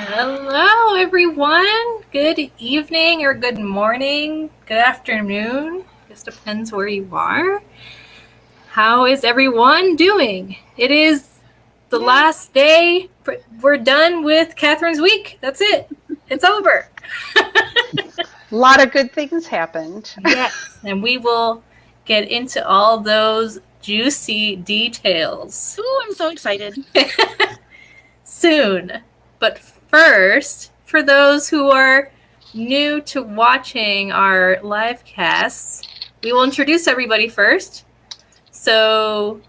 Hello, everyone. Good evening or good morning, good afternoon. Just depends where you are. How is everyone doing? It is the last day. We're done with Catherine's week. That's it. It's over. A lot of good things happened. Yes, and we will get into all those juicy details. Ooh, I'm so excited. Soon. But first, for those who are new to watching our live casts, we will introduce everybody first. So,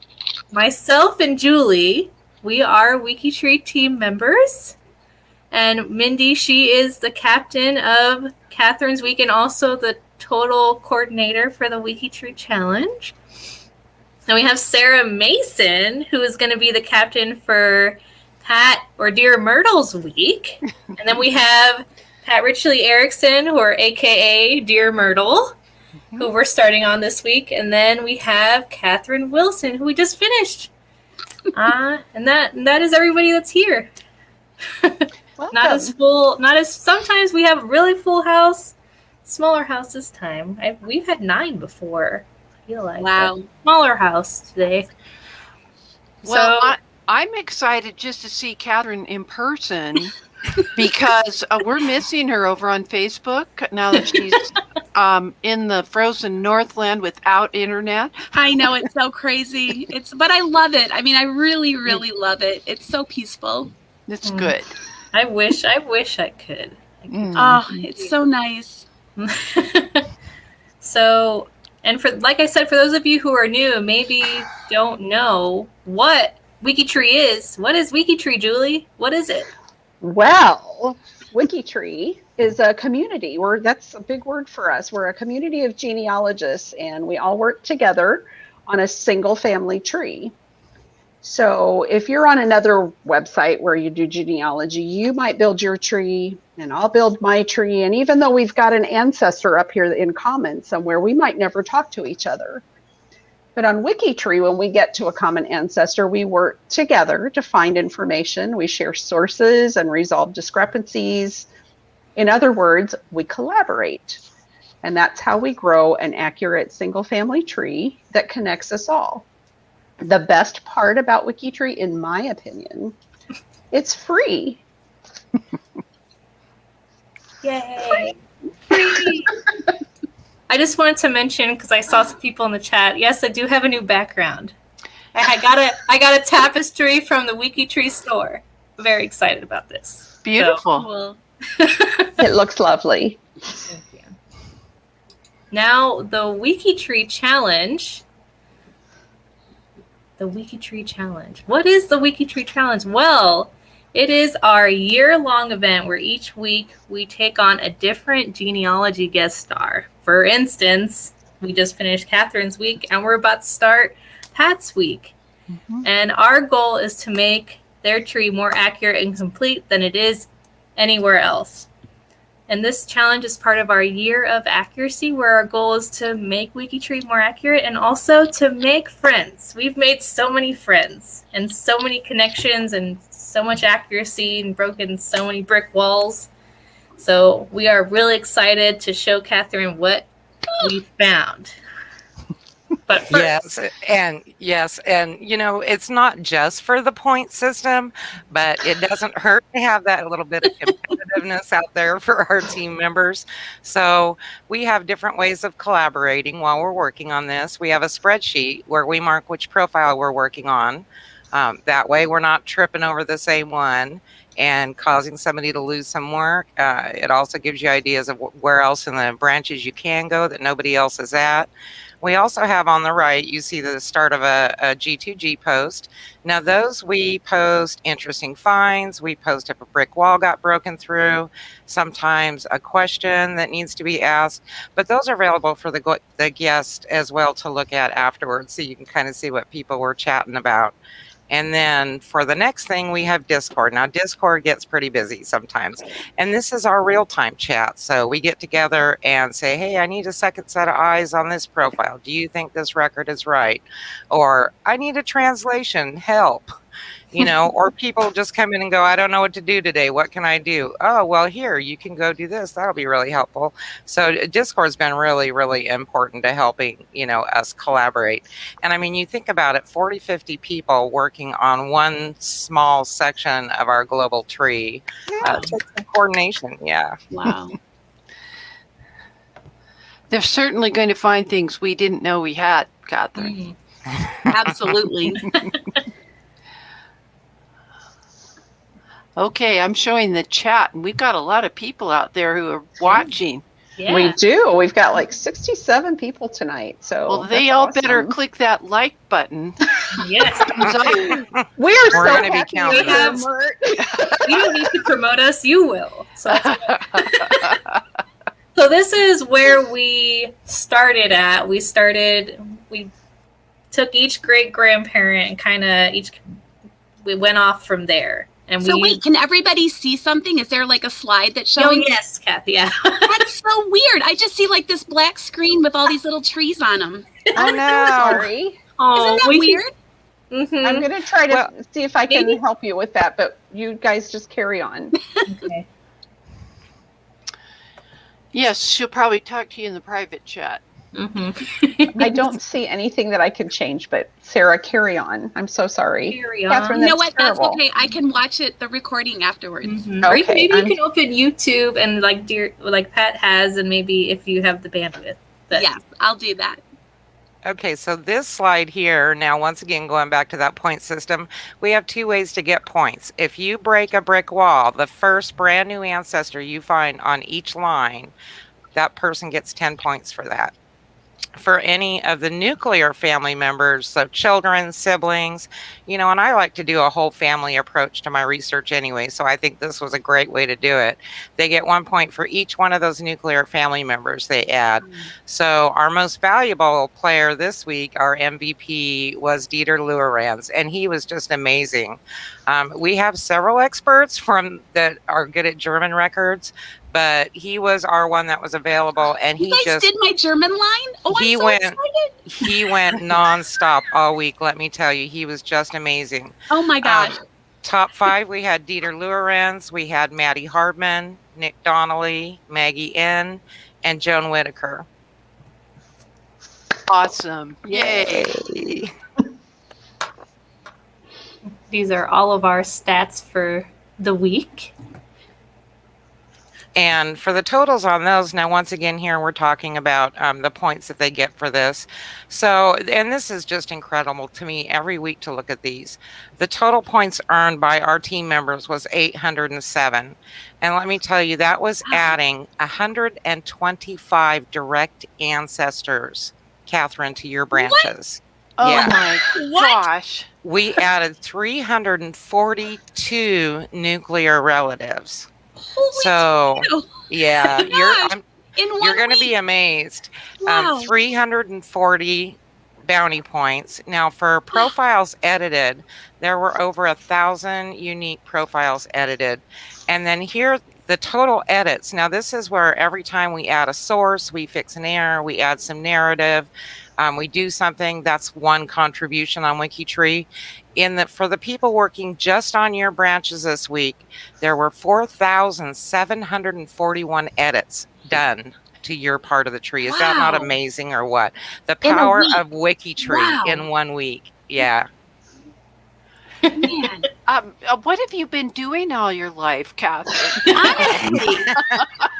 myself and Julie, we are WikiTree team members. And Mindy, she is the captain of Catherine's Week and also the total coordinator for the WikiTree Challenge. And we have Sarah Mason, who is going to be the captain for Pat or Dear Myrtle's week. And then we have Pat Richley-Erickson, who are AKA Dear Myrtle, who we're starting on this week. And then we have Katherine Willson, who we just finished. And that is everybody that's here. Not as full, sometimes we have a really full house, smaller house this time. We've had 9 before, I feel like. Wow. Smaller house today. Well, I'm excited just to see Katherine in person because we're missing her over on Facebook now that she's in the frozen Northland without internet. I know, it's so crazy. But I love it. I mean, I really, really love it. It's so peaceful. It's good. I wish I could. Oh, it's so nice. So, and for like I said, for those of you who are new, maybe don't know what WikiTree is. What is WikiTree, Julie? What is it? Well, WikiTree is a community. That's a big word for us. We're a community of genealogists, and we all work together on a single family tree. So if you're on another website where you do genealogy, you might build your tree and I'll build my tree. And even though we've got an ancestor up here in common somewhere, we might never talk to each other. But on WikiTree, when we get to a common ancestor, we work together to find information. We share sources and resolve discrepancies. In other words, we collaborate. And that's how we grow an accurate single family tree that connects us all. The best part about WikiTree, in my opinion, it's free. Yay! Free! I just wanted to mention, because I saw some people in the chat, yes, I do have a new background. I got a tapestry from the WikiTree store. Very excited about this. Beautiful. So, It looks lovely. thank you. Now, the WikiTree Challenge. The WikiTree Challenge. What is the WikiTree Challenge? Well, it is our year-long event where each week we take on a different genealogy guest star. For instance, we just finished Catherine's week and we're about to start Pat's week. And our goal is to make their tree more accurate and complete than it is anywhere else. And this challenge is part of our year of accuracy, where our goal is to make WikiTree more accurate and also to make friends. We've made so many friends and so many connections and so much accuracy and broken so many brick walls. So we are really excited to show Katherine what we found. But first, yes, and you know, it's not just for the point system, but it doesn't hurt to have that little bit of competitiveness out there for our team members. So we have different ways of collaborating while we're working on this. We have a spreadsheet where we mark which profile we're working on. That way we're not tripping over the same one and causing somebody to lose some work. It also gives you ideas of where else in the branches you can go that nobody else is at. We also have on the right, you see the start of a G2G post. Now those we post interesting finds. We post if a brick wall got broken through, sometimes a question that needs to be asked. But those are available for the guest as well to look at afterwards, so you can kind of see what people were chatting about. And then for the next thing, we have Discord. Now, Discord gets pretty busy sometimes. And this is our real-time chat. So we get together and say, hey, I need a second set of eyes on this profile. Do you think this record is right? Or I need a translation. Help. or people just come in and go, I don't know what to do today. What can I do? Oh, well, here, you can go do this. That'll be really helpful. So Discord's been really, really important to helping, us collaborate. And I mean, you think about it, 40, 50 people working on one small section of our global tree. Takes some coordination. Yeah. Wow. They're certainly going to find things we didn't know we had, Catherine. Absolutely. Okay, I'm showing the chat, and we've got a lot of people out there who are watching. Yeah. We do. We've got like 67 people tonight. So Well, they all better click that like button. Yes. We are so gonna be happy counting with them, Mert. You don't need to promote us, you will. So, so this is where we started at. We took each great grandparent and we went off from there. And So wait, can everybody see something? Is there like a slide that's showing? Oh yes, Kathy. Yeah. That's so weird. I just see like this black screen with all these little trees on them. Oh, no. Sorry. Oh, Isn't that weird? Mhm. I'm going to try to see if I can maybe- help you with that, but you guys just carry on. Okay. Yes, she'll probably talk to you in the private chat. Mm-hmm. I don't see anything that I can change, but Sarah, carry on. I'm so sorry. Carry on. Catherine, You know that's what? That's terrible. okay. I can watch the recording afterwards. Mhm. Or Okay, maybe I'm- you can open YouTube and like Pat has, and maybe if you have the bandwidth. But Yes, I'll do that. Okay, so this slide here, now once again, going back to that point system, we have two ways to get points. If you break a brick wall, the first brand new ancestor you find on each line, that person gets 10 points for that. For any of the nuclear family members, so children, siblings, and I like to do a whole family approach to my research anyway, so I think this was a great way to do it. They get 1 point for each one of those nuclear family members they add. So our most valuable player this week, our MVP, was Dieter Luerans, and he was just amazing. We have several experts that are good at German records, but he was our one that was available, and You guys did my German line? Oh, I'm so excited. He went nonstop all week. Let me tell you, he was just amazing. Oh my gosh. Top 5, we had Dieter Luerans, we had Maddie Hardman, Nick Donnelly, Maggie N, and Joan Whitaker. Awesome. Yay. these are all of our stats for the week. And for the totals on those, now once again here we're talking about the points that they get for this. So, and this is just incredible to me every week to look at these. The total points earned by our team members was 807. And let me tell you, that was adding 125 direct ancestors, Catherine, to your branches. Oh Yeah. my gosh. We added 342 nuclear relatives. Holy So, cow. yeah, Oh my gosh. In one you're going to week. be amazed. Wow. 340 bounty points. Now, for profiles edited, there were over 1,000 unique profiles edited. And then here, the total edits. Now, this is where every time we add a source, we fix an error, we add some narrative, we do something. That's one contribution on WikiTree. For the people working just on your branches this week, there were 4,741 edits done to your part of the tree. Is that not Wow. amazing or what? The In a power week. of WikiTree Wow. in 1 week. Yeah. Man, What have you been doing all your life, Catherine? honestly.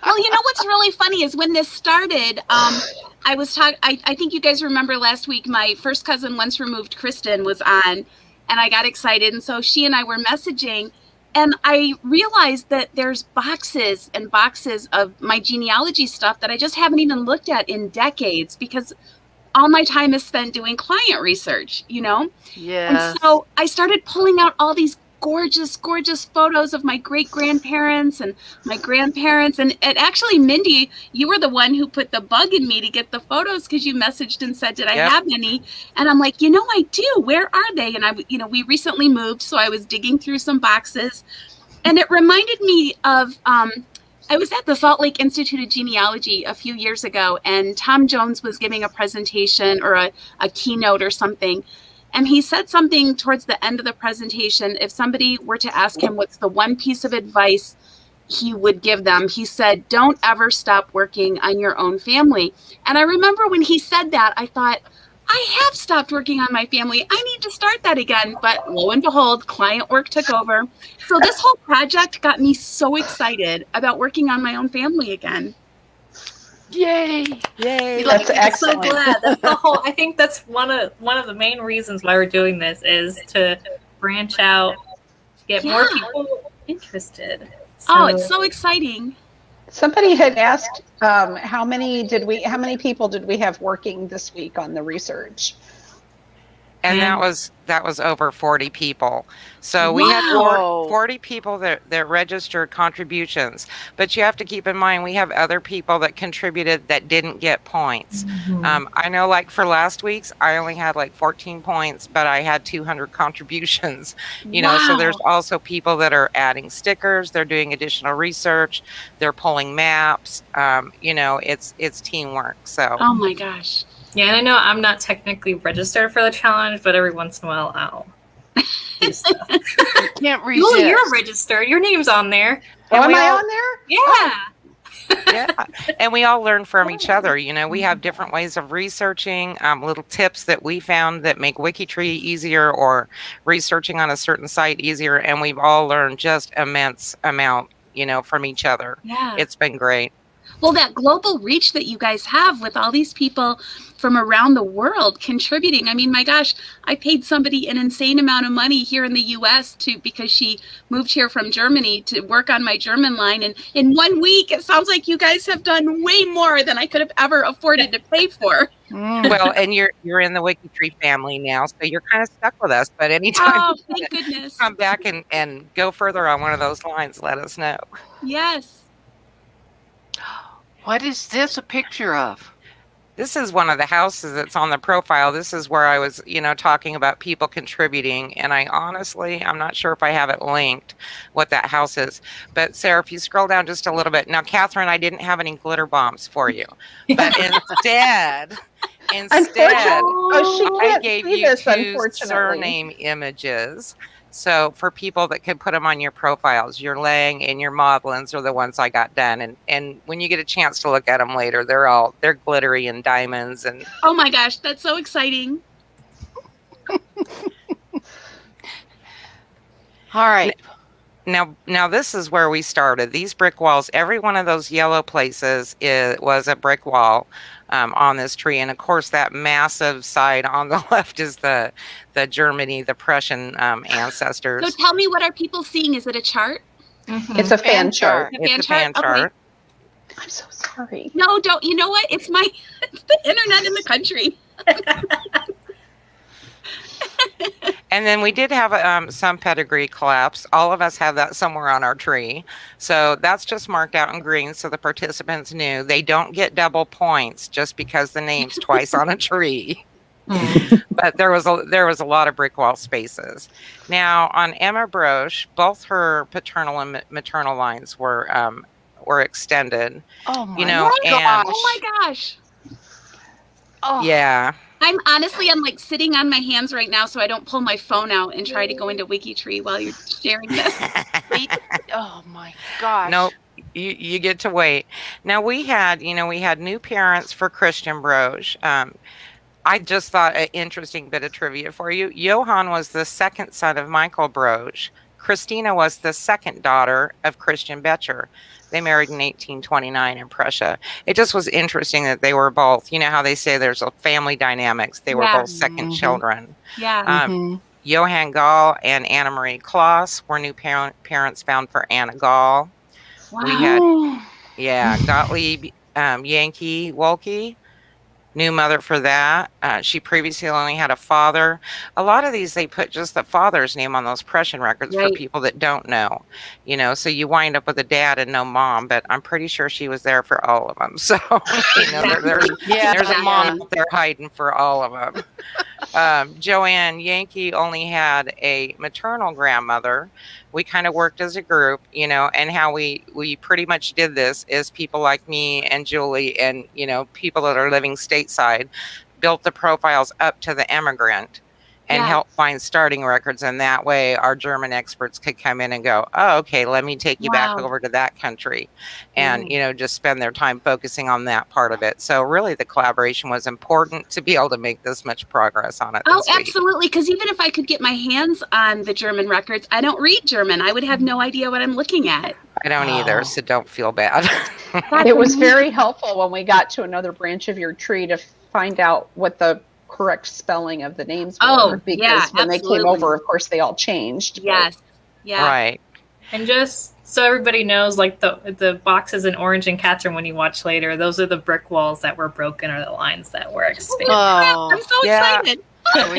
Well, you know what's really funny is when this started, I was talking. I think you guys remember last week. My first cousin, once removed, Kristen, was on, and I got excited, and so she and I were messaging, and I realized that there's boxes and boxes of my genealogy stuff that I just haven't even looked at in decades because all my time is spent doing client research, you know? Yeah. And so I started pulling out all these gorgeous, gorgeous photos of my great grandparents and my grandparents. And actually, Mindy, you were the one who put the bug in me to get the photos because you messaged and said, did I Yep. have any? And I'm like, I do. Where are they? And we recently moved, so I was digging through some boxes. And it reminded me of, I was at the Salt Lake Institute of Genealogy a few years ago, and Tom Jones was giving a presentation or a keynote or something. And he said something towards the end of the presentation. If somebody were to ask him what's the one piece of advice he would give them, he said, don't ever stop working on your own family. And I remember when he said that, I thought, I have stopped working on my family. I need to start that again. But lo and behold, client work took over. So this whole project got me so excited about working on my own family again. Yay! Yay! That's I'm so excellent. glad. That's the whole. I think that's one of the main reasons why we're doing this is to branch out, to get more people interested. Oh, it's so exciting. Somebody had asked how many people did we have working this week on the research? And that was over 40 people. So we had 40 people that registered contributions. But you have to keep in mind, we have other people that contributed that didn't get points. I know, like for last week's, I only had like 14 points, but I had 200 contributions. You know, so there's also people that are adding stickers, they're doing additional research, they're pulling maps. You know, it's teamwork. So. Oh my gosh. Yeah, and I know I'm not technically registered for the challenge, but every once in a while I'll do stuff. You can't resist. Well, you're registered. Your name's on there. Oh, am I on there? Yeah. Yeah, and we all learn from each other. You know, we have different ways of researching, little tips that we found that make WikiTree easier or researching on a certain site easier, and we've all learned just immense amount, you know, from each other. Yeah. It's been great. Well, that global reach that you guys have with all these people from around the world contributing. I mean, my gosh, I paid somebody an insane amount of money here in the U.S. because she moved here from Germany to work on my German line. And in 1 week, it sounds like you guys have done way more than I could have ever afforded to pay for. Well, and you're in the WikiTree family now, so you're kind of stuck with us. But anytime thank goodness. Come back and go further on one of those lines, let us know. Yes. What is this a picture of? This is one of the houses that's on the profile. This is where I was, you know, talking about people contributing. And I'm not sure if I have it linked, what that house is. But Sarah, if you scroll down just a little bit. Now, Catherine, I didn't have any glitter bombs for you. But instead, I gave you 2 surname images. So for people that can put them on your profiles, your Lang and your Maudlins are the ones I got done. And when you get a chance to look at them later, they're glittery and diamonds. And oh my gosh, that's so exciting. All right. Now this is where we started. These brick walls, every one of those yellow places was a brick wall on this tree. And of course, that massive side on the left is the Germany, the Prussian ancestors. So tell me, what are people seeing? Is it a chart? Mm-hmm. It's a fan chart. It's a fan chart. Okay. I'm so sorry. No, don't. You know what? It's the internet in the country. And then we did have some pedigree collapse. All of us have that somewhere on our tree. So that's just marked out in green so the participants knew they don't get double points just because the name's twice on a tree. But there was a lot of brick wall spaces. Now on Emma Brosch, both her paternal and maternal lines were extended. Oh my gosh. Oh my gosh. Oh. Yeah. I'm like sitting on my hands right now so I don't pull my phone out and try to go into WikiTree while you're sharing this. Oh my gosh. Nope. You get to wait. Now we had new parents for Christian Brosch. I just thought an interesting bit of trivia for you. Johann was the second son of Michael Brosch. Christina was the second daughter of Christian Becher. They married in 1829 in Prussia. It just was interesting that they were both, you know how they say there's a family dynamics. They were both second children. Yeah. Johann Gall and Anna Marie Kloss were new parents found for Anna Gall. Wow. We had, Gottlieb Yankee Wolke, new mother for that. She previously only had a father. A lot of these, they put just the father's name on those Prussian records for people that don't know, you know, so you wind up with a dad and no mom, but I'm pretty sure she was there for all of them. So, you know, there's a mom out there hiding for all of them. Joanne Yankee only had a maternal grandmother. We kind of worked as a group, you know, and how we pretty much did this is people like me and Julie and, you know, people that are living stateside built the profiles up to the immigrant. and help find starting records. And that way our German experts could come in and go, oh, okay, let me take you back over to that country, and, just spend their time focusing on that part of it. So really the collaboration was important to be able to make this much progress on it. Oh, absolutely. Because even if I could get my hands on the German records, I don't read German. I would have no idea what I'm looking at. I don't either, so don't feel bad. It was very helpful when we got to another branch of your tree to find out what the correct spelling of the names were, because when they came over, of course, they all changed. Yes. Yeah. Right. And just so everybody knows, like the boxes in orange and Katherine, when you watch later, those are the brick walls that were broken or the lines that were expanded. Oh, I'm so excited. I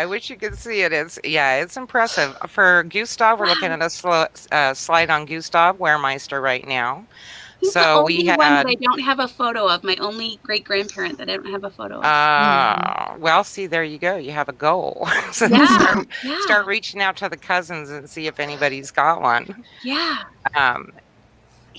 wish you could see it. It's impressive. For Gustav, we're looking at a slide on Gustav Wehrmeister right now. He's so the only we had one that I don't have a photo of. My only great grandparent that I don't have a photo of. Well, see, there you go. You have a goal. So start reaching out to the cousins and see if anybody's got one. Yeah.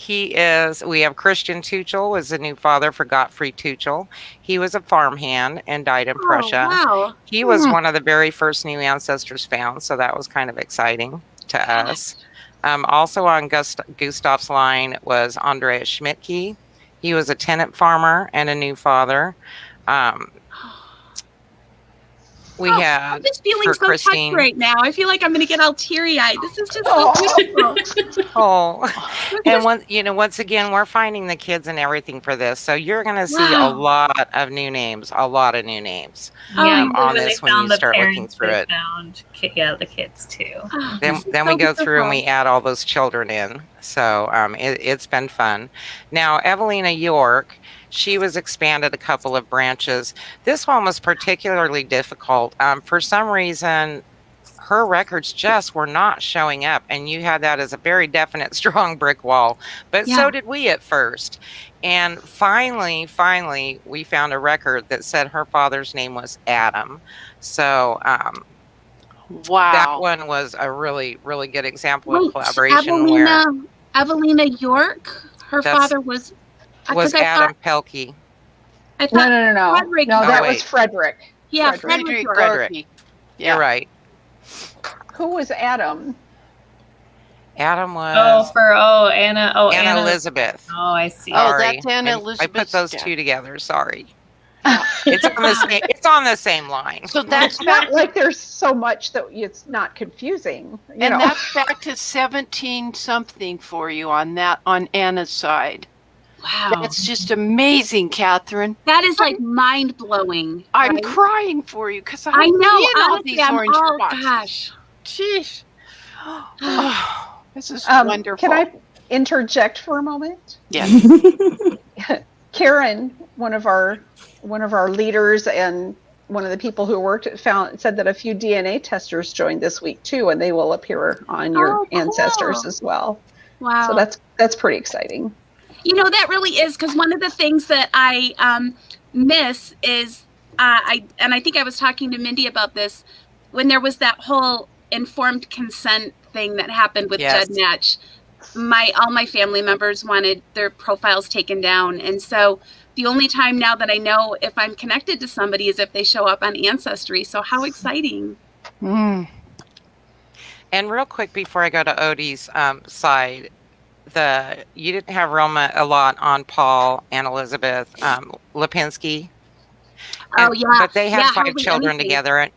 We have Christian Tuchel was a new father for Gottfried Tuchel. He was a farmhand and died in Prussia. Wow. He was one of the very first new ancestors found, so that was kind of exciting to us. Also on Gustav's line was Andreas Schmidtke. He was a tenant farmer and a new father. I'm just feeling so touched right now. I feel like I'm going to get all teary-eyed. This is just so beautiful. And once again, we're finding the kids and everything for this. So you're going to see a lot of new names. On this when you start looking through it. The kids too. Then we go through and we add all those children in. So it's been fun. Now, Evalena York, she was expanded a couple of branches. This one was particularly difficult. For some reason, her records just were not showing up. And you had that as a very definite, strong brick wall. But so did we at first. And finally, we found a record that said her father's name was Adam. So that one was a really, really good example of collaboration. Evalena York, her father was Adam Pelkey. No. Frederick. No, that was Frederick. Yeah, Frederick. You're right. Who was Adam? Adam was Anna Elizabeth. Oh, I see. Sorry. Oh, that's Anna Elizabeth. I put those two together. Sorry. It's on the same line. So that's not like there's so much that it's not confusing. That's back to 17 something for you on Anna's side. Wow. That's just amazing, Katherine. That is like mind blowing. I'm crying for you because I know all these orange boxes. Gosh. Jeez. Oh, this is wonderful. Can I interject for a moment? Yes. Karen, one of our leaders and one of the people who worked said that a few DNA testers joined this week too, and they will appear on your ancestors as well. Wow. So that's pretty exciting. That really is, because one of the things that I miss is, I think I was talking to Mindy about this, when there was that whole informed consent thing that happened with Judd Natch. All my family members wanted their profiles taken down, and so the only time now that I know if I'm connected to somebody is if they show up on Ancestry. So how exciting! And real quick before I go to Odie's side. You didn't have Roma a lot on Paul and Elizabeth Lipinski. But they had 5 children together.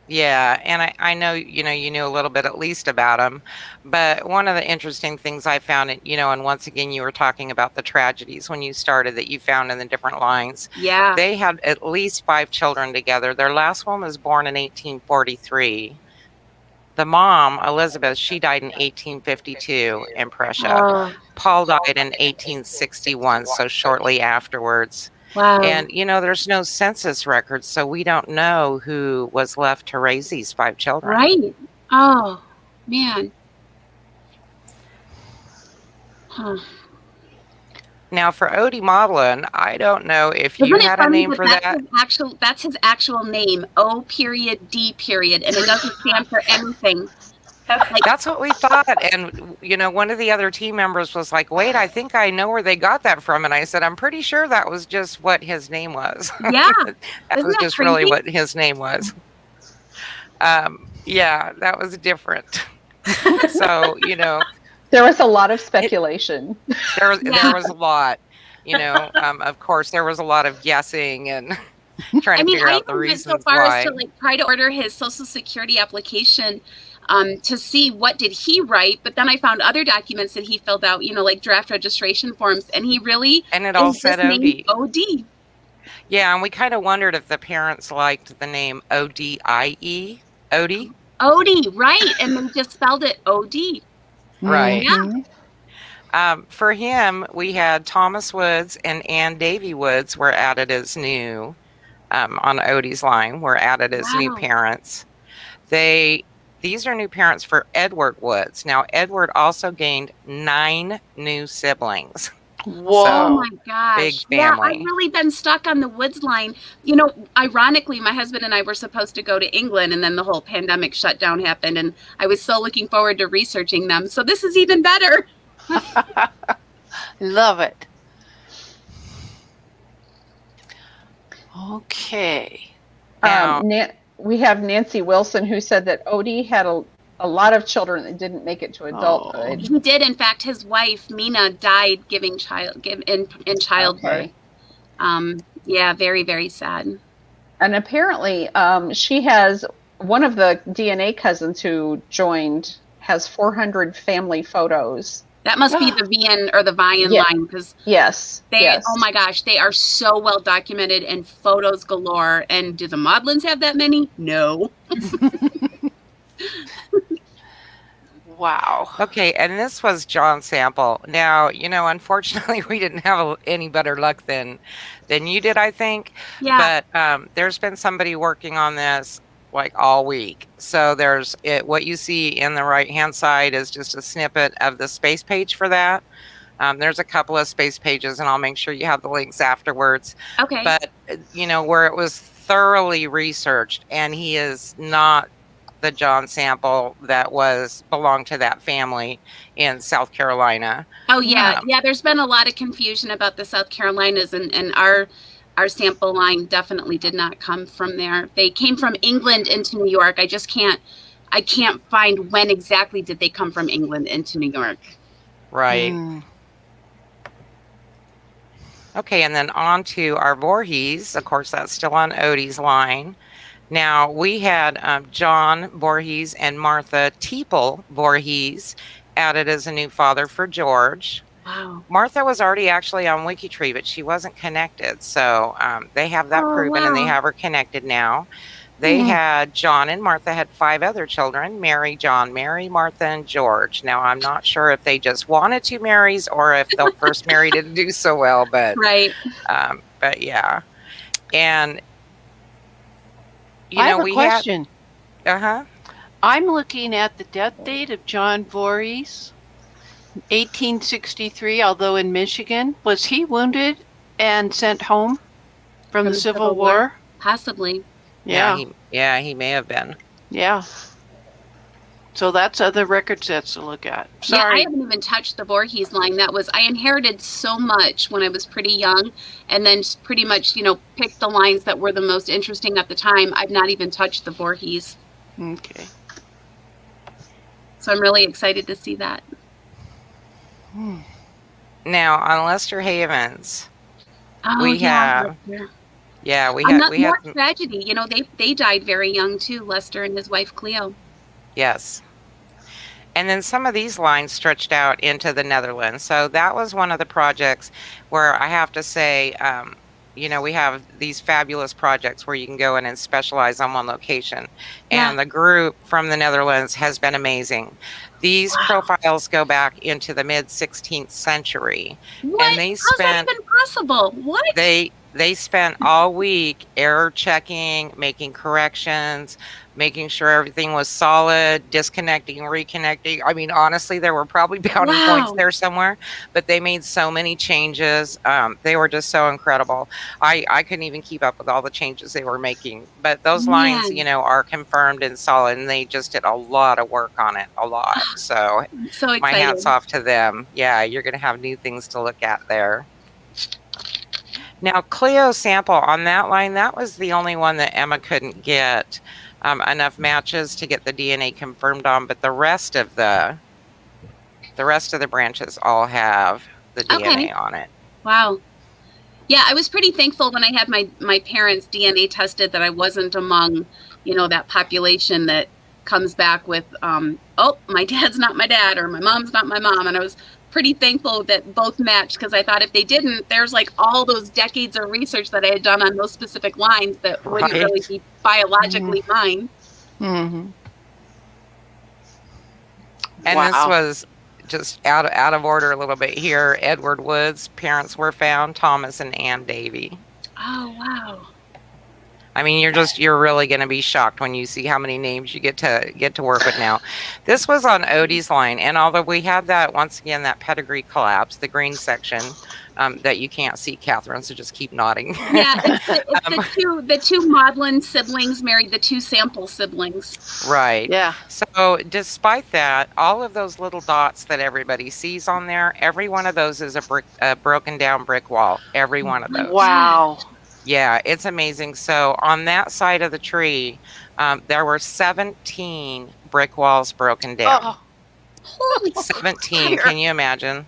And I know you knew a little bit at least about them. But one of the interesting things I found, and once again you were talking about the tragedies when you started that you found in the different lines. Yeah. They had at least 5 children together. Their last one was born in 1843. The mom, Elizabeth, she died in 1852 in Prussia. Paul died in 1861, so shortly afterwards. Wow. And, there's no census records, so we don't know who was left to raise these 5 children. Right. Oh, man. Huh. Now, for Odie Maudlin, I don't know if you had a name for that. That's his actual name, O.D. and it doesn't stand for anything. That's what we thought. And, one of the other team members was like, wait, I think I know where they got that from. And I said, I'm pretty sure that was just what his name was. Yeah. That was just really what his name was. Yeah, that was different. So, There was a lot of speculation. there was a lot, of course, there was a lot of guessing and trying to figure out the I even went so reasons far why. as to try to order his Social Security application to see what did he write, but then I found other documents that he filled out, like draft registration forms, and he really And it all is said just named OD. OD. Yeah, and we kind of wondered if the parents liked the name ODIE. Odie? OD, right, and they just spelled it OD. Right. Yeah. For him, we had Thomas Woods and Ann Davy Woods were added as new, on Odie's line, were added as new Wow. parents. These are new parents for Edward Woods. Now, Edward also gained 9 new siblings. Whoa. Oh my gosh. big Yeah, family. I've really been stuck on the Woods line. Ironically, my husband and I were supposed to go to England, and then the whole pandemic shutdown happened, and I was so looking forward to researching them. So this is even better. Love it. Okay. Now, We have Nancy Wilson, who said that Odie had a lot of children that didn't make it to adulthood. He did. In fact, his wife, Mina, died in childbirth. Okay. Yeah, very, very sad. And apparently, she has one of the DNA cousins who joined has 400 family photos. That must be the Vian or the Vian Yeah. line, because Yes. Yes. oh my gosh, they are so well documented and photos galore. And do the Maudlins have that many? No. Wow. okay, and this was John Sample. Now, unfortunately, we didn't have any better luck than you did, I think. Yeah. But there's been somebody working on this all week. So what you see in the right-hand side is just a snippet of the space page for that. There's a couple of space pages, and I'll make sure you have the links afterwards. Okay. But, where it was thoroughly researched, and he is not the John Sample that belonged to that family in South Carolina. Oh yeah. Yeah, there's been a lot of confusion about the South Carolinas, and our sample line definitely did not come from there. They came from England into New York. I can't find when exactly did they come from England into New York. Right. Okay, and then on to our Voorhees. Of course, that's still on Odie's line. Now, we had John Voorhees and Martha Teeple Voorhees added as a new father for George. Wow. Martha was already actually on WikiTree, but she wasn't connected. So they have that proven, and they have her connected now. They had John and Martha had 5 other children: Mary, John, Mary, Martha, and George. Now, I'm not sure if they just wanted 2 Marys or if the first Mary didn't do so well, but Right. but yeah. And I have a question. Uh-huh. I'm looking at the death date of John Voorhees, 1863, although in Michigan. Was he wounded and sent home from the Civil War? Possibly. Yeah. He may have been. Yeah. So that's other record sets to look at. Yeah, I Sorry. haven't even touched the Voorhees line. I inherited so much when I was pretty young, and then just pretty much, picked the lines that were the most interesting at the time. I've not even touched the Voorhees. Okay. So I'm really excited to see that. Now, on Lester Havens, Oh, we have more tragedy. They died very young too, Lester and his wife Cleo. yes. And then some of these lines stretched out into the Netherlands. So that was one of the projects where I have to say, we have these fabulous projects where you can go in and specialize on one location. And the group from the Netherlands has been amazing. These profiles go back into the mid-16th century. What? And they How's that even possible? What? They spent all week error checking, making corrections, making sure everything was solid, disconnecting, reconnecting. I mean, honestly, there were probably bounding points there somewhere, but they made so many changes. They were just so incredible. I couldn't even keep up with all the changes they were making. But those lines, are confirmed and solid, and they just did a lot of work on it, a lot. So, so my hat's off to them. Yeah, you're going to have new things to look at there. Now, Cleo Sample on that line, that was the only one that Emma couldn't get enough matches to get the DNA confirmed on, but the rest of the branches all have the DNA on it. Wow. Yeah, I was pretty thankful when I had my parents' DNA tested that I wasn't among, that population that comes back with, oh, my dad's not my dad or my mom's not my mom. And I was pretty thankful that both matched, because I thought if they didn't, there's like all those decades of research that I had done on those specific lines that wouldn't really be biologically mine. Mm-hmm. And this was just out of order a little bit here. Edward Wood's parents were found, Thomas and Ann Davy. Oh, wow. I mean, you're really going to be shocked when you see how many names you get to work with now. This was on Odie's line, and although we have that, once again, that pedigree collapse, the green section that you can't see, Catherine, so just keep nodding. Yeah, it's the two Maudlin siblings married the two Sample siblings. Right. Yeah. So despite that, all of those little dots that everybody sees on there, every one of those is a broken down brick wall. Every one of those. Wow. Yeah, it's amazing. So on that side of the tree, there were 17 brick walls broken down. Oh. Holy 17. Can you imagine?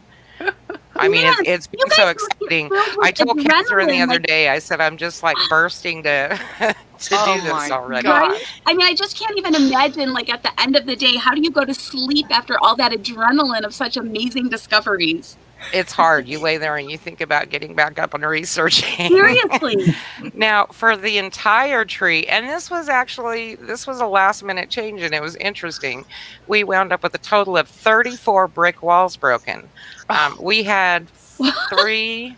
I mean, it's been so exciting. I told Catherine the other day, I said, I'm just like bursting to do this already. Right? I mean, I just can't even imagine, like, at the end of the day, how do you go to sleep after all that adrenaline of such amazing discoveries? It's hard. You lay there and you think about getting back up and researching. Seriously. Now, for the entire tree, and this was a last minute change, and it was interesting. We wound up with a total of 34 brick walls broken. We had three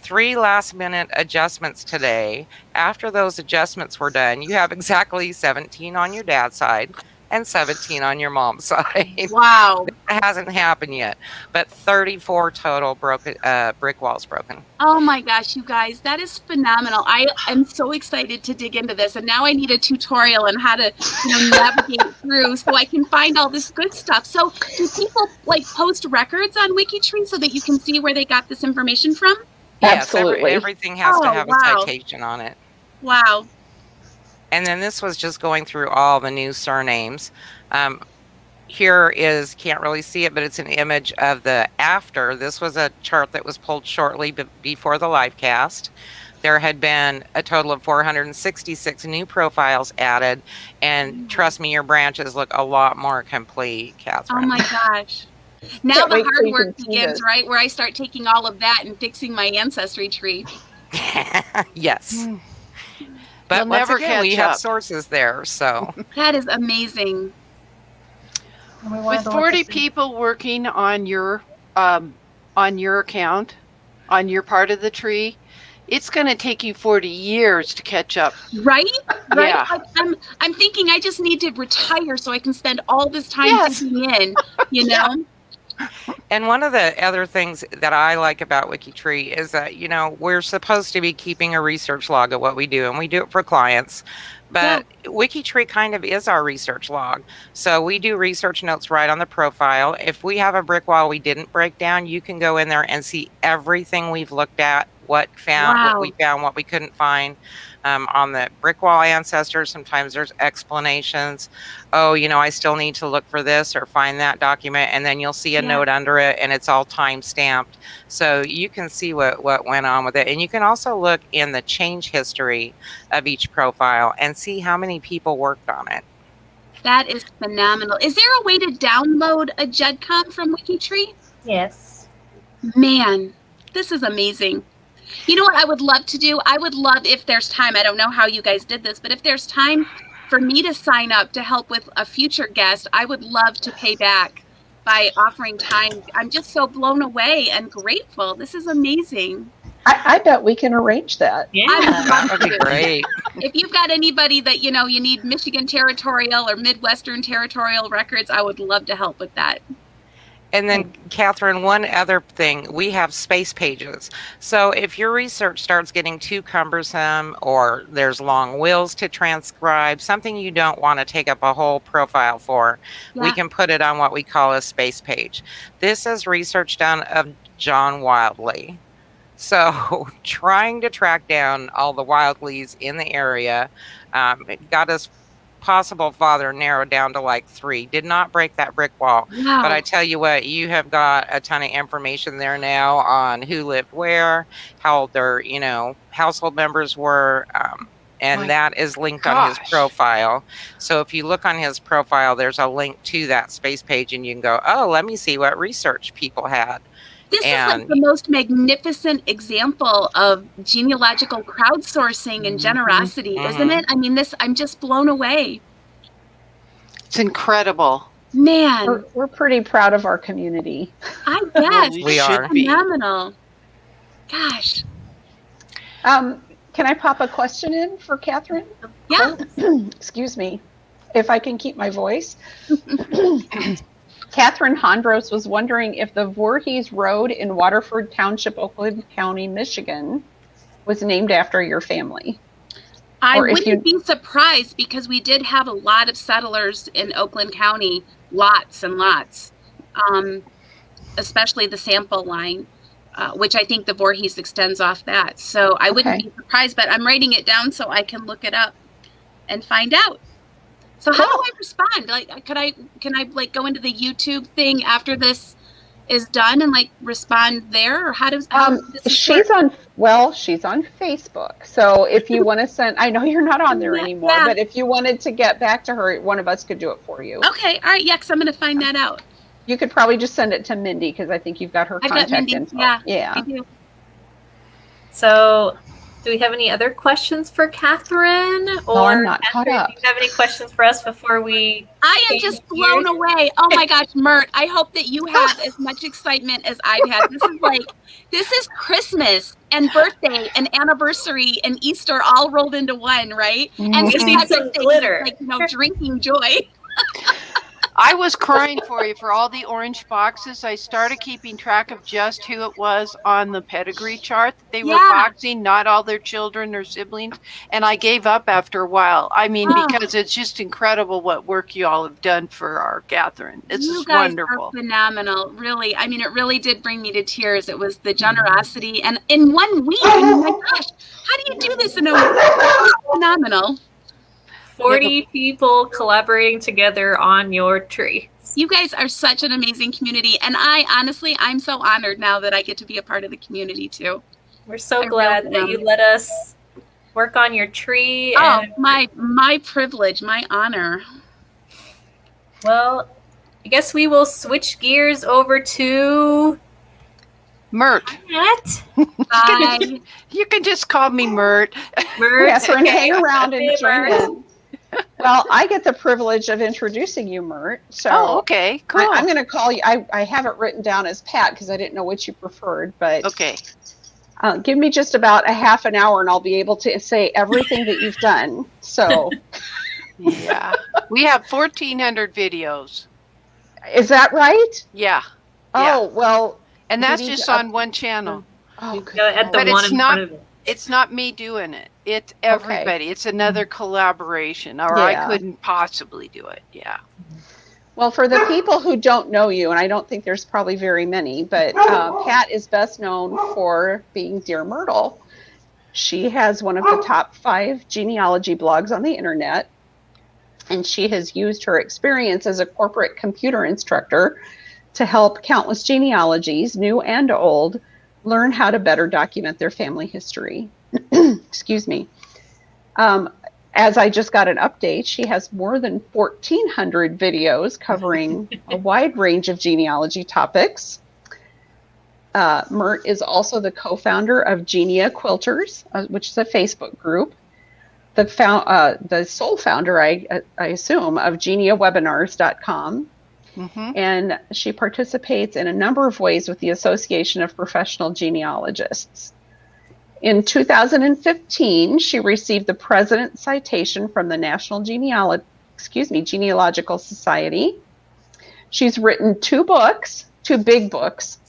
last minute adjustments today. After those adjustments were done, you have exactly 17 on your dad's side and 17 on your mom's side. Wow. It hasn't happened yet, but 34 total brick walls broken. Oh my gosh, you guys, that is phenomenal. I am so excited to dig into this, and now I need a tutorial on how to navigate through so I can find all this good stuff. So do people post records on WikiTree so that you can see where they got this information from? Absolutely. Yes, everything has to have a citation on it. Wow. And then this was just going through all the new surnames. Here is, can't really see it, but it's an image of the after. This was a chart that was pulled shortly before the LiveCast. There had been a total of 466 new profiles added. And trust me, your branches look a lot more complete, Catherine. Oh my gosh. Now the hard work begins, right? Where I start taking all of that and fixing my ancestry tree. Yes. But You'll once never again, we have catch up. sources there, so. That is amazing. With 40 people working on your account, on your part of the tree, it's going to take you 40 years to catch up. Right? Yeah. Like, I'm thinking I just need to retire so I can spend all this time digging in, know? And one of the other things that I like about WikiTree is that, we're supposed to be keeping a research log of what we do, and we do it for clients. But WikiTree kind of is our research log. So we do research notes right on the profile. If we have a brick wall we didn't break down, you can go in there and see everything we've looked at, what we found, what we couldn't find. On the brick wall ancestors, sometimes there's explanations. Oh, I still need to look for this or find that document. And then you'll see a note under it, and it's all time stamped. So you can see what went on with it. And you can also look in the change history of each profile and see how many people worked on it. That is phenomenal. Is there a way to download a GEDCOM from WikiTree? Yes. Man, this is amazing. You know what I would love to do? I would love, if there's time, I don't know how you guys did this, but if there's time for me to sign up to help with a future guest, I would love to pay back by offering time. I'm just so blown away and grateful. This is amazing. I bet we can arrange that. Yeah. That would be great. If you've got anybody that, you need Michigan Territorial or Midwestern Territorial records, I would love to help with that. And then, Catherine, one other thing, we have space pages. So if your research starts getting too cumbersome or there's long wills to transcribe, something you don't want to take up a whole profile for, we can put it on what we call a space page. This is research done of John Wildley. So trying to track down all the Wildleys in the area, it got his possible father narrowed down to like 3. Did not break that brick wall. Wow. But I tell you what, you have got a ton of information there now on who lived where, how old their, household members were. And that is linked on his profile. So if you look on his profile, there's a link to that space page and you can go, oh, let me see what research people had. This is like the most magnificent example of genealogical crowdsourcing and generosity, isn't it? I mean, I'm just blown away. It's incredible. Man. We're pretty proud of our community. I guess. We are. Phenomenal. Gosh. Can I pop a question in for Katherine? Yeah. Excuse me, if I can keep my voice. Catherine Hondros was wondering if the Voorhees Road in Waterford Township, Oakland County, Michigan, was named after your family. I wouldn't be surprised because we did have a lot of settlers in Oakland County, lots and lots, especially the Sample line, which I think the Voorhees extends off that. So I wouldn't be surprised, but I'm writing it down so I can look it up and find out. So how do I respond? Like, can I like go into the YouTube thing after this is done and like respond there, or how does she's work? She's on Facebook. So if you want to send, I know you're not on there anymore, but if you wanted to get back to her, one of us could do it for you. Okay, all right, yeah, because I'm going to find that out. You could probably just send it to Mindy because I think you've got her contact info. Yeah. I do. So, do we have any other questions for Catherine? Or I'm not caught up. Do you have any questions for us before we? I am just blown away. Oh my gosh, Mert! I hope that you have as much excitement as I've had. This is Christmas and birthday and anniversary and Easter all rolled into one, right? Mm-hmm. And we just need some glitter, like drinking joy. I was crying for you for all the orange boxes. I started keeping track of just who it was on the pedigree chart that they were boxing, not all their children or siblings. And I gave up after a while. I mean, because it's just incredible what work you all have done for our Catherine. It's just wonderful. You guys are phenomenal. Really. I mean, it really did bring me to tears. It was the generosity. And in 1 week, oh my gosh, how do you do this in a week? It's phenomenal. 40 people collaborating together on your tree. You guys are such an amazing community. And I'm so honored now that I get to be a part of the community too. We're so glad that you let us work on your tree. Oh, my privilege, my honor. Well, I guess we will switch gears over to Mert. You can just call me Mert. Catherine, hang around and join in. Well, I get the privilege of introducing you, Mert. So okay, cool. I'm going to call you. I have it written down as Pat because I didn't know which you preferred. But okay, give me just about a half an hour, and I'll be able to say everything that you've done. So, yeah, we have 1,400 videos. Is that right? Yeah. Oh well, and that's just on one channel. Oh, but it's not me doing it. It's everybody. Okay. It's another collaboration, or I couldn't possibly do it. Yeah. Well, for the people who don't know you, and I don't think there's probably very many, but Pat is best known for being Dear Myrtle. She has one of the top 5 genealogy blogs on the internet, and she has used her experience as a corporate computer instructor to help countless genealogies, new and old, learn how to better document their family history. Excuse me. As I just got an update, she has more than 1,400 videos covering a wide range of genealogy topics. Mert is also the co-founder of Genia Quilters, which is a Facebook group. The sole founder, I assume, of geniawebinars.com. Mm-hmm. And she participates in a number of ways with the Association of Professional Genealogists. In 2015, she received the President's Citation from the National Genealogical Society. She's written 2 books, 2 big books,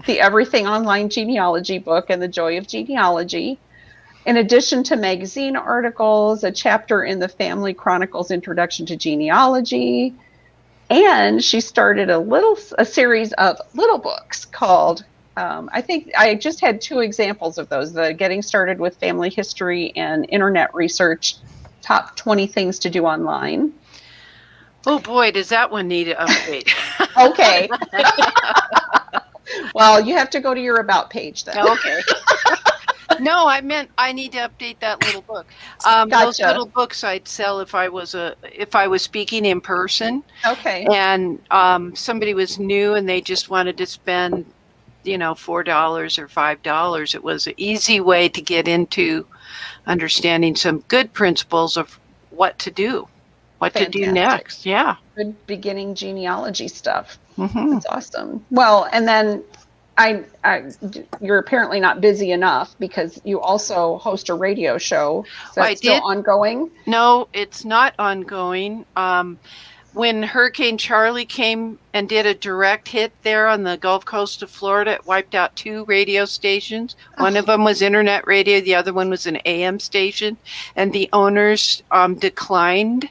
the Everything Online Genealogy book and The Joy of Genealogy, in addition to magazine articles, a chapter in the Family Chronicles Introduction to Genealogy, and she started a series of little books called I think I just had 2 examples of those, the getting started with family history and internet research, top 20 things to do online. Oh boy, does that one need an update. Okay. Well, you have to go to your about page then. Okay. No, I meant I need to update that little book. Those Gotcha. little books I'd sell if I was speaking in person, Okay. and somebody was new and they just wanted to spend, $4 or $5. It was an easy way to get into understanding some good principles of what to do, what to do Fantastic. next. Yeah. Good beginning genealogy stuff. Mhm. That's awesome. Well, and then you're apparently not busy enough because you also host a radio show. Is that still ongoing? No, it's not ongoing. When Hurricane Charlie came and did a direct hit there on the Gulf Coast of Florida, it wiped out 2 radio stations. One of them was internet radio. The other one was an AM station. And the owners declined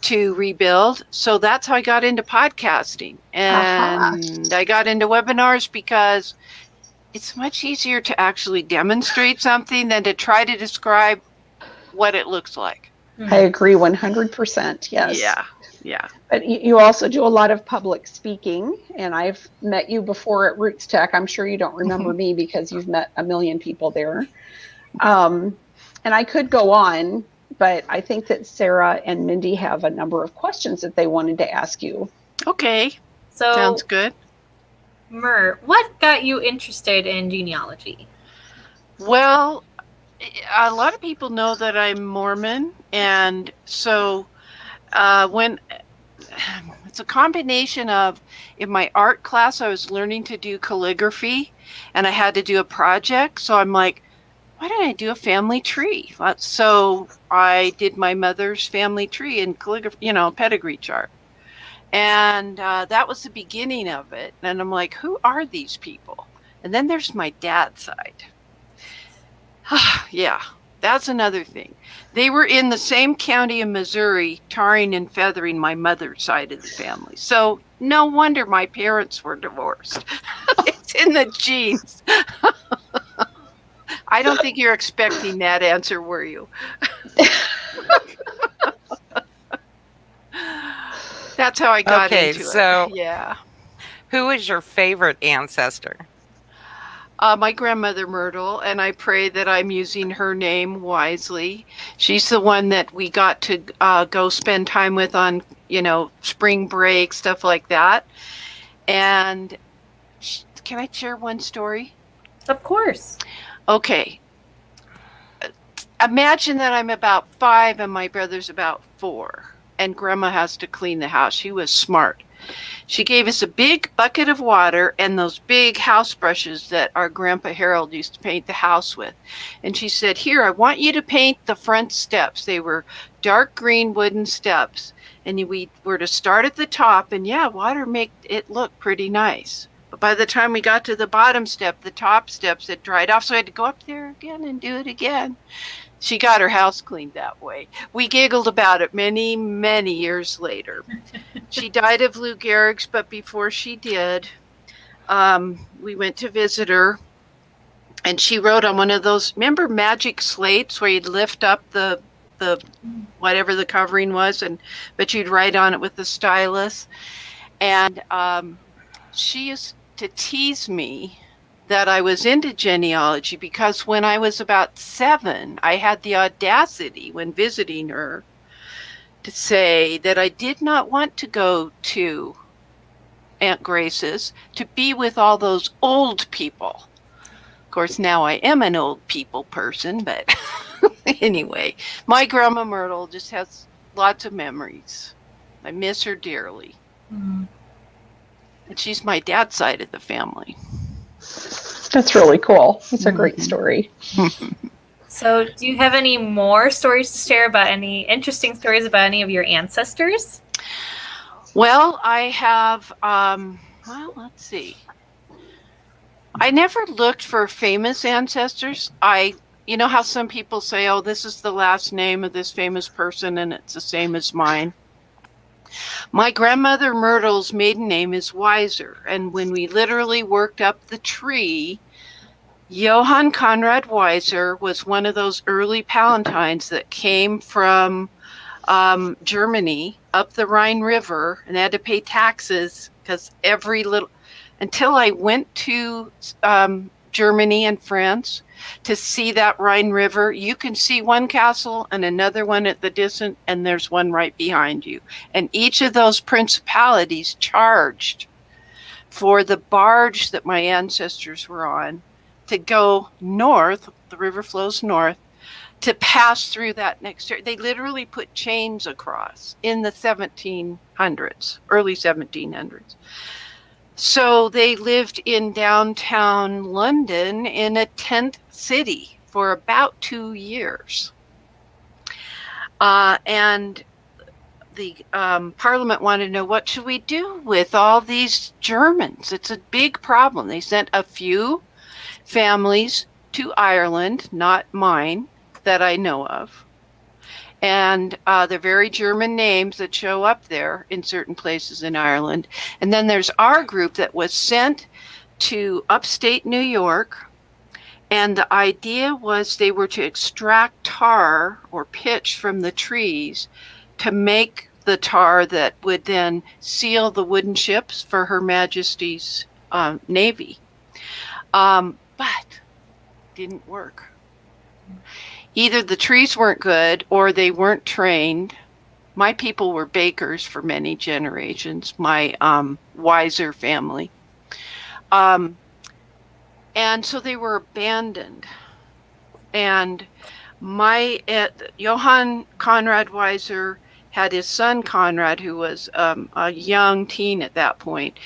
to rebuild. So that's how I got into podcasting. And I got into webinars because it's much easier to actually demonstrate something than to try to describe what it looks like. I agree 100%. Yes. Yeah. But you also do a lot of public speaking, and I've met you before at Roots Tech. I'm sure you don't remember me because you've met a million people there. And I could go on, but I think that Sarah and Mindy have a number of questions that they wanted to ask you. Okay. So, sounds good. Mer, what got you interested in genealogy? Well, a lot of people know that I'm Mormon, and so when it's a combination of, in my art class, I was learning to do calligraphy, and I had to do a project. So I'm like, why don't I do a family tree? So I did my mother's family tree in calligraphy, pedigree chart. And that was the beginning of it. And I'm like, who are these people? And then there's my dad's side. Yeah, that's another thing. They were in the same county in Missouri, tarring and feathering my mother's side of the family. So no wonder my parents were divorced. It's in the genes. I don't think you're expecting that answer, were you? That's how I got into it. So yeah. Who is your favorite ancestor? My grandmother Myrtle, and I pray that I'm using her name wisely. She's the one that we got to go spend time with on, spring break, stuff like that. And can I share one story? Of course. Okay. Imagine that I'm about 5 and my brother's about 4, and Grandma has to clean the house. She was smart. She gave us a big bucket of water and those big house brushes that our Grandpa Harold used to paint the house with. And she said, here, I want you to paint the front steps. They were dark green wooden steps. And we were to start at the top, and water make it look pretty nice. But by the time we got to the bottom step, the top steps had dried off, so I had to go up there again and do it again. She got her house cleaned that way. We giggled about it many, many years later. She died of Lou Gehrig's, but before she did, we went to visit her, and she wrote on one of those, remember magic slates where you'd lift up the whatever the covering was, but you'd write on it with the stylus. And she used to tease me that I was into genealogy because when I was about 7, I had the audacity when visiting her to say that I did not want to go to Aunt Grace's to be with all those old people. Of course, now I am an old people person, but anyway, my Grandma Myrtle just has lots of memories. I miss her dearly. Mm-hmm. And she's my dad's side of the family. That's really cool. It's a great story. So do you have any more stories to share about any interesting stories about any of your ancestors? Well, I have, let's see. I never looked for famous ancestors. You know how some people say, oh, this is the last name of this famous person and it's the same as mine. My grandmother Myrtle's maiden name is Weiser, and when we literally worked up the tree, Johann Conrad Weiser was one of those early Palatines that came from Germany up the Rhine River, and they had to pay taxes because until I went to Germany and France to see that Rhine River, you can see one castle and another one at the distance, and there's one right behind you. And each of those principalities charged for the barge that my ancestors were on to go north. The river flows north to pass through that next year. They literally put chains across in the 1700s, early 1700s. So they lived in downtown London in a tent city for about 2 years. And the Parliament wanted to know, what should we do with all these Germans? It's a big problem. They sent a few families to Ireland, not mine, that I know of. And they're very German names that show up there in certain places in Ireland. And then there's our group that was sent to upstate New York. And the idea was they were to extract tar or pitch from the trees to make the tar that would then seal the wooden ships for Her Majesty's Navy. But didn't work. Either the trees weren't good or they weren't trained. My people were bakers for many generations, my Weiser family. And so they were abandoned. And Johann Conrad Weiser had his son Conrad, who was a young teen at that point.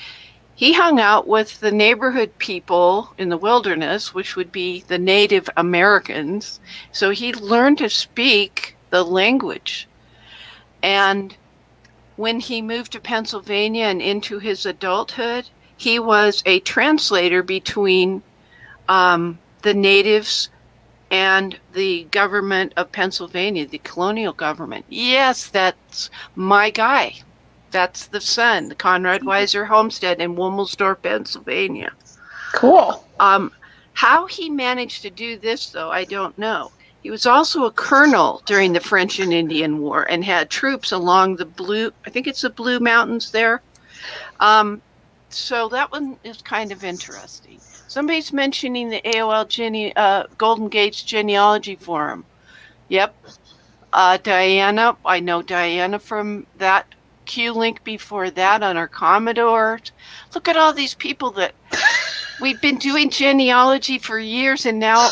He hung out with the neighborhood people in the wilderness, which would be the Native Americans. So he learned to speak the language. And when he moved to Pennsylvania and into his adulthood, he was a translator between the natives and the government of Pennsylvania, the colonial government. Yes, that's my guy. That's the son, the Conrad Weiser homestead in Wilmelsdorf, Pennsylvania. Cool. How he managed to do this, though, I don't know. He was also a colonel during the French and Indian War and had troops along the Blue Mountains there. So that one is kind of interesting. Somebody's mentioning the AOL Golden Gates Genealogy Forum. Yep. Diana, I know Diana from that Q link before that on our Commodores. Look at all these people that we've been doing genealogy for years, and now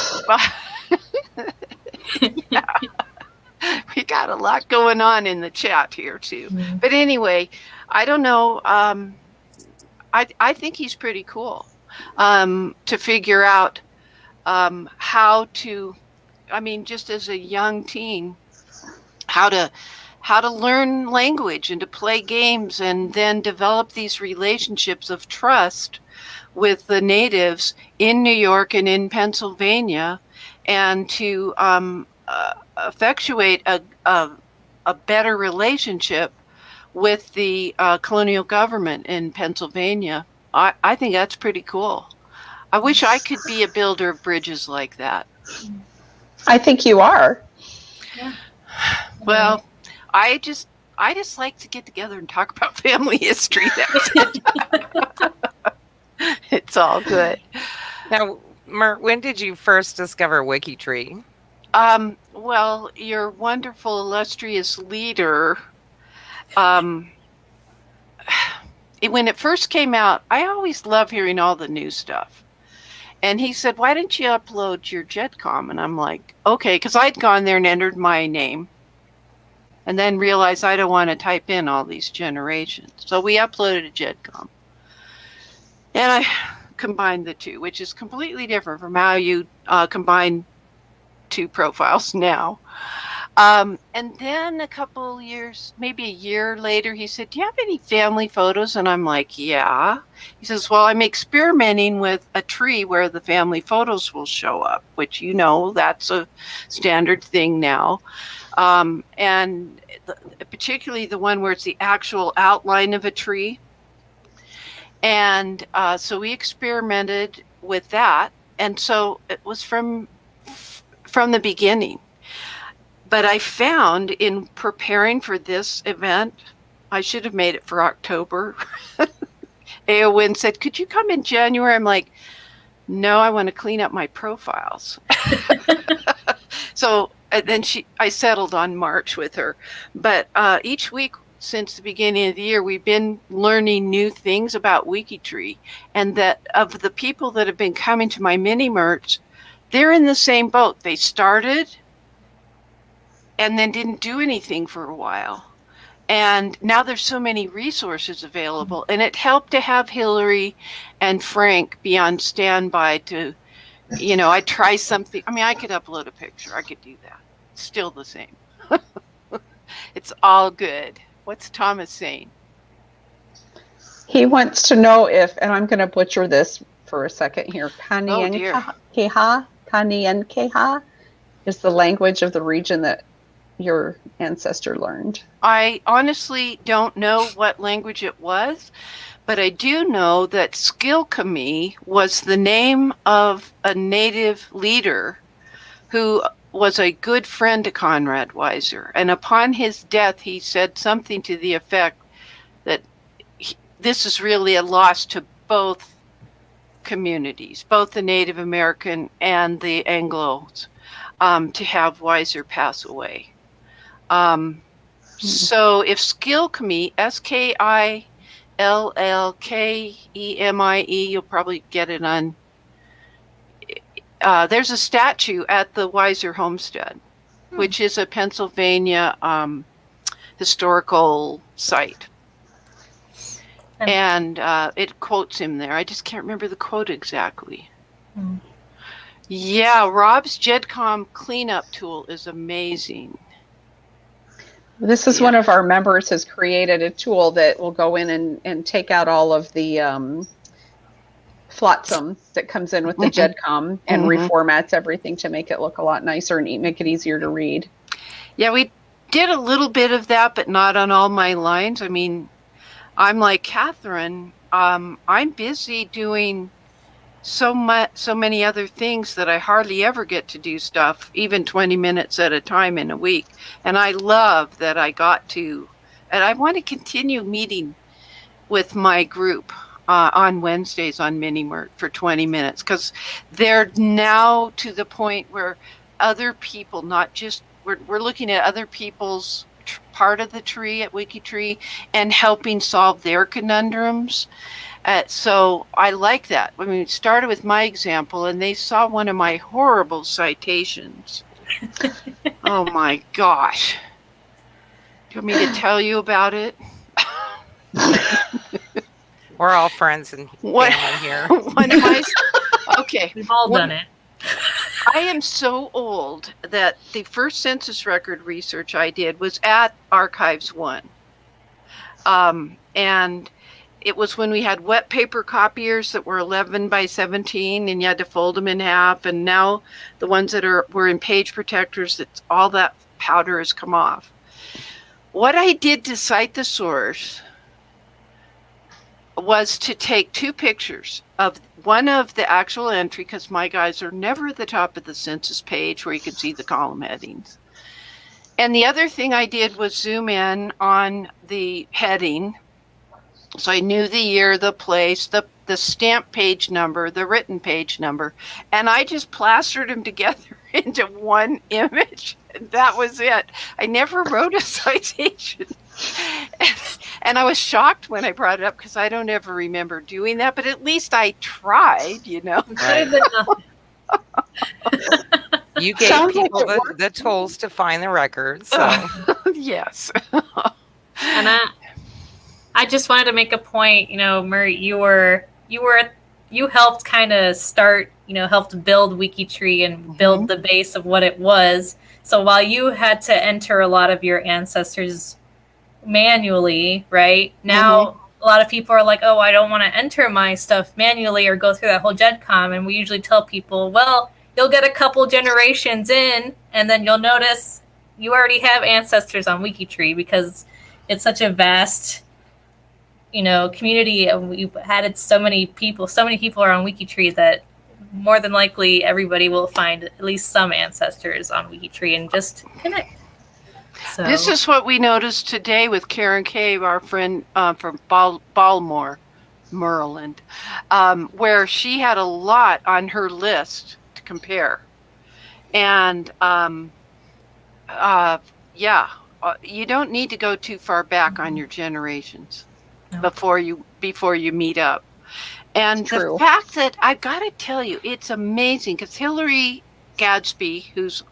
we got a lot going on in the chat here too. Mm-hmm. But anyway, I don't know. I think he's pretty cool to figure out how to, just as a young teen, how to learn language and to play games and then develop these relationships of trust with the natives in New York and in Pennsylvania, and to effectuate a better relationship with the colonial government in Pennsylvania. I think that's pretty cool. I wish I could be a builder of bridges like that. I think you are. Yeah. Well, I just like to get together and talk about family history. That's it. It's all good. Now, Mert, when did you first discover WikiTree? Well, your wonderful, illustrious leader, when it first came out, I always love hearing all the new stuff. And he said, why didn't you upload your JetCom? And I'm like, okay, because I'd gone there and entered my name and then realized I don't want to type in all these generations. So we uploaded a JetCom. And I combined the two, which is completely different from how you combine two profiles now. And then a couple years, maybe a year later, he said, do you have any family photos? And I'm like, yeah. He says, well, I'm experimenting with a tree where the family photos will show up, which, that's a standard thing now. And particularly the one where it's the actual outline of a tree. And so we experimented with that. And so it was from the beginning. But I found in preparing for this event, I should have made it for October. Eowyn said, could you come in January? I'm like, no, I want to clean up my profiles. So then I settled on March with her. But each week since the beginning of the year, we've been learning new things about WikiTree. And that of the people that have been coming to my mini merch, they're in the same boat. They started and then didn't do anything for a while. And now there's so many resources available. And it helped to have Hillary and Frank be on standby to, I try something. I mean, I could upload a picture. I could do that. It's still the same. It's all good. What's Thomas saying? He wants to know if, and I'm going to butcher this for a second here, Kanienkeha is the language of the region that your ancestor learned. I honestly don't know what language it was, but I do know that Skilkami was the name of a native leader who was a good friend to Conrad Weiser. And upon his death, he said something to the effect that this is really a loss to both communities, both the Native American and the Anglos, to have Weiser pass away. So if Skilkami, Skillkemie, you'll probably get it on. There's a statue at the Weiser Homestead, which is a Pennsylvania historical site. And it quotes him there. I just can't remember the quote exactly. Yeah, Rob's GEDCOM cleanup tool is amazing. This is one of our members has created a tool that will go in and take out all of the flotsam that comes in with the GEDCOM and reformats everything to make it look a lot nicer and make it easier to read. Yeah, we did a little bit of that, but not on all my lines. I mean, I'm like Catherine. I'm busy doing so many other things that I hardly ever get to do stuff, even 20 minutes at a time in a week. And I love that I got to, and I want to continue meeting with my group on Wednesdays on Mini-Mert for 20 minutes, because they're now to the point where other people, not just, we're looking at other people's part of the tree at WikiTree and helping solve their conundrums. So I like that. I mean, it started with my example, and they saw one of my horrible citations. Oh my gosh. Do you want me to tell you about it? We're all friends and family here. Okay. We've all done it. I am so old that the first census record research I did was at Archives 1. And it was when we had wet paper copiers that were 11 by 17 and you had to fold them in half. And now the ones that were in page protectors, all that powder has come off. What I did to cite the source was to take two pictures of one of the actual entry, because my guys are never at the top of the census page where you can see the column headings. And the other thing I did was zoom in on the heading. So I knew the year, the place, the stamp page number, the written page number, and I just plastered them together into one image. That was it. I never wrote a citation. And I was shocked when I brought it up because I don't ever remember doing that, but at least I tried, Better than nothing. You gave people the tools to find the records. So. Yes. And I just wanted to make a point, Murray, you helped kind of start, helped build WikiTree and build the base of what it was. So while you had to enter a lot of your ancestors manually, right? Now a lot of people are like, oh, I don't want to enter my stuff manually or go through that whole GEDCOM. And we usually tell people, well, you'll get a couple generations in and then you'll notice you already have ancestors on WikiTree because it's such a vast, community, and we've added so many people are on WikiTree that more than likely everybody will find at least some ancestors on WikiTree and just connect. So this is what we noticed today with Karen Cave, our friend from Baltimore, Maryland, where she had a lot on her list to compare. And you don't need to go too far back on your generations before you meet up. And the fact that I've got to tell you, it's amazing because Hillary Gadsby, who's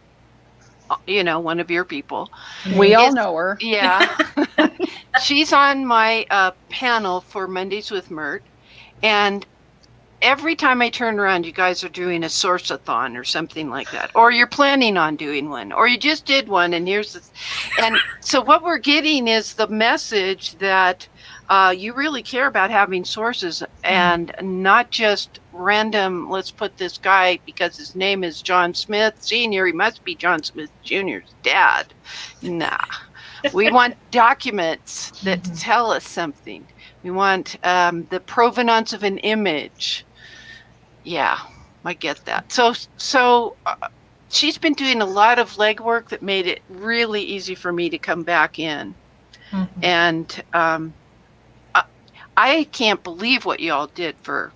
one of your people, we all know her. Yeah, she's on my panel for Mondays with Mert, and every time I turn around, you guys are doing a source-a-thon or something like that, or you're planning on doing one, or you just did one, and and so what we're getting is the message that you really care about having sources and not just random, let's put this guy because his name is John Smith Sr., he must be John Smith Jr.'s dad. Nah, we want documents that tell us something. We want the provenance of an image. Yeah, I get that. So she's been doing a lot of legwork that made it really easy for me to come back in. And I can't believe what you all did for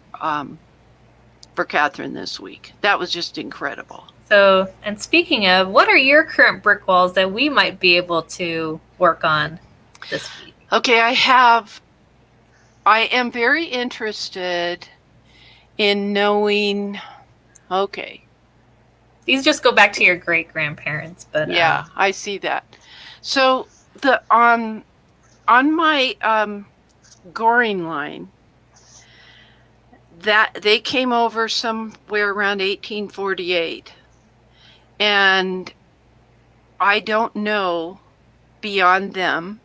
Katherine this week. That was just incredible. So, and speaking of, what are your current brick walls that we might be able to work on this week? Okay, I am very interested in knowing, these just go back to your great grandparents, but yeah, I see that. So on my Goring line, that they came over somewhere around 1848, and I don't know beyond them.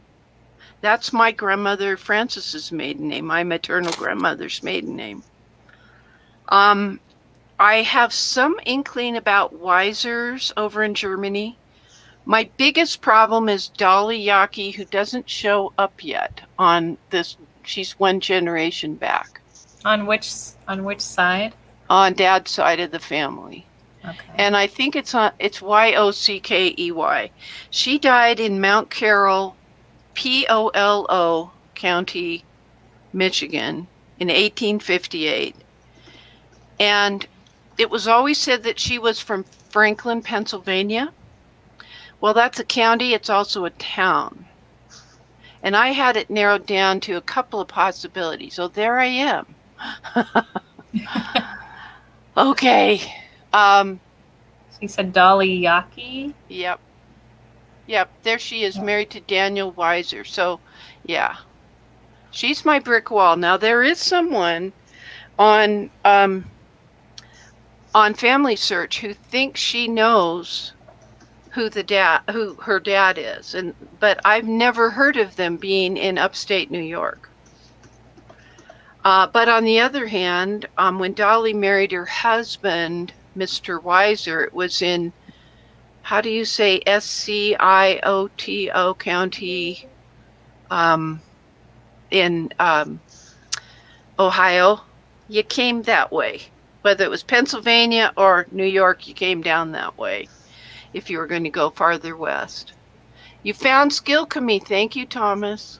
That's my grandmother Frances's maiden name, my maternal grandmother's maiden name. I have some inkling about Weisers over in Germany. My biggest problem is Dolly Yaki, who doesn't show up yet on this. She's one generation back. On which side? On Dad's side of the family. Okay. And I think it's Yockey. She died in Mount Carroll, Polo County, Michigan in 1858. And it was always said that she was from Franklin, Pennsylvania. Well, that's a county. It's also a town. And I had it narrowed down to a couple of possibilities. So there I am. Okay. So you said Dolly Yaki? Yep. There she is, married to Daniel Weiser. So, yeah. She's my brick wall. Now, there is someone on Family Search who thinks she knows who her dad is, but I've never heard of them being in upstate New York. But on the other hand, when Dolly married her husband, Mr. Weiser, it was in, how do you say, Scioto County, in Ohio. You came that way. Whether it was Pennsylvania or New York, you came down that way if you were going to go farther west. You found Skilkamy. Thank you, Thomas.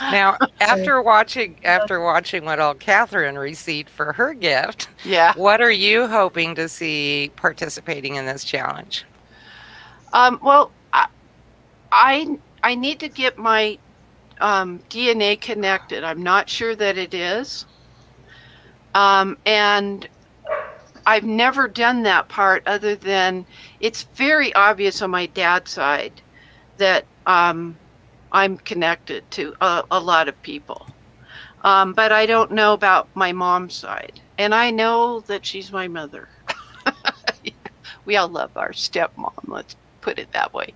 Now, after watching what all Katherine received for her gift, yeah, what are you hoping to see participating in this challenge? Well, I need to get my DNA connected. I'm not sure that it is, and I've never done that part. Other than it's very obvious on my dad's side that I'm connected to a lot of people. But I don't know about my mom's side. And I know that she's my mother. We all love our stepmom, let's put it that way.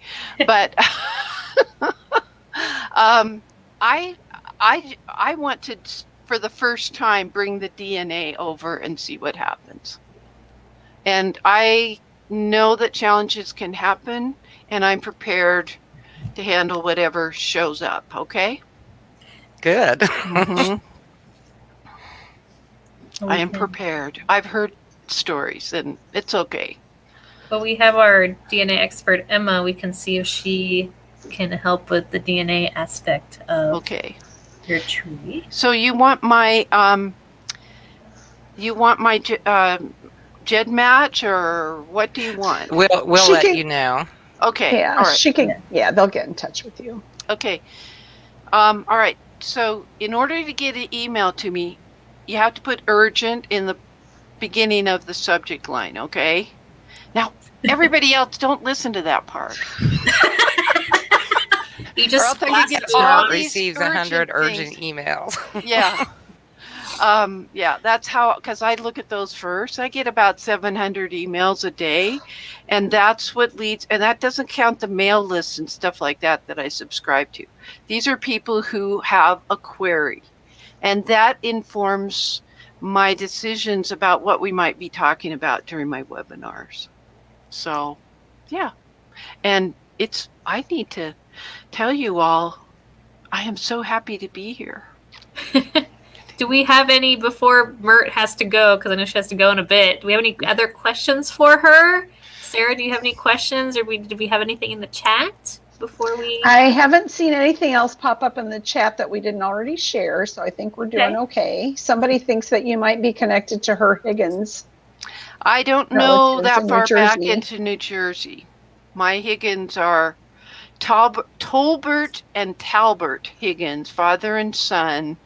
But I want to, for the first time, bring the DNA over and see what happens. And I know that challenges can happen, and I'm prepared to handle whatever shows up. Okay. Good. Mhm. We I am can- prepared. I've heard stories, and it's okay. But we have our DNA expert, Emma. We can see if she can help with the DNA aspect of Okay. your tree. So you want my Jed match, or what do you want? We'll She let can- you know. Okay. Yeah, All right. she can. Yeah, they'll get in touch with you. Okay. All right. So in order to get an email to me, you have to put urgent in the beginning of the subject line. Okay. Now, everybody else, don't listen to that part. You Or just else I can get splash all it out. these Receives urgent 100 urgent things. emails. Yeah. Yeah, that's how, because I look at those first. I get about 700 emails a day, and that's what leads, and that doesn't count the mail lists and stuff like that I subscribe to. These are people who have a query, and that informs my decisions about what we might be talking about during my webinars. So, yeah. And I need to tell you all, I am so happy to be here. Do we have any, before Mert has to go, because I know she has to go in a bit, do we have any other questions for her? Sarah, do you have any questions, or do we have anything in the chat before we? I haven't seen anything else pop up in the chat that we didn't already share, so I think we're doing okay. Somebody thinks that you might be connected to her Higgins. I don't know relatives that in New far back Jersey. into New Jersey. My Higgins are Tolbert and Talbert Higgins, father and son.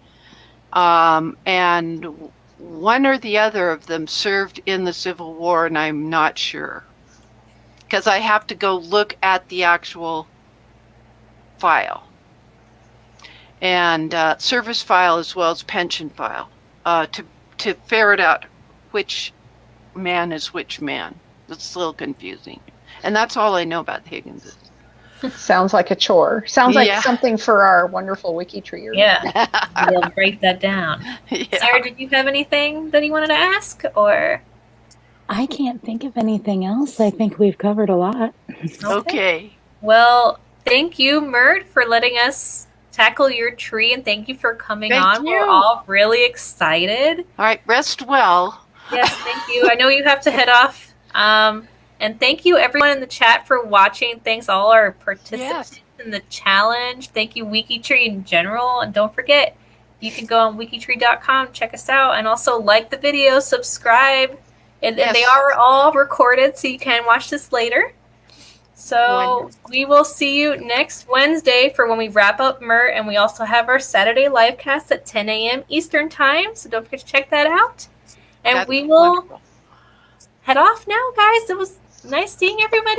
And one or the other of them served in the Civil War, and I'm not sure. Because I have to go look at the actual file. And service file as well as pension file to ferret out which man is which man. It's a little confusing. And that's all I know about the Higginses. Sounds like a chore. Sounds like Yeah. something for our wonderful WikiTreeers. Yeah, we'll break that down. Yeah. Sarah, did you have anything that you wanted to ask, or? I can't think of anything else. I think we've covered a lot. Okay. Well, thank you, Mert, for letting us tackle your tree, and thank you for coming Thank on. you. We're all really excited. All right. Rest well. Yes, thank you. I know you have to head off. And thank you, everyone in the chat, for watching. Thanks all our participants in the challenge. Thank you, WikiTree in general. And don't forget, you can go on wikitree.com, check us out, and also like the video, subscribe. And they are all recorded, so you can watch this later. So Wonderful. we will see you next Wednesday for when we wrap up Mert, and we also have our Saturday live cast at 10 a.m. Eastern Time. So don't forget to check that out. And That's we will wonderful. head off now, guys. It was nice seeing everybody.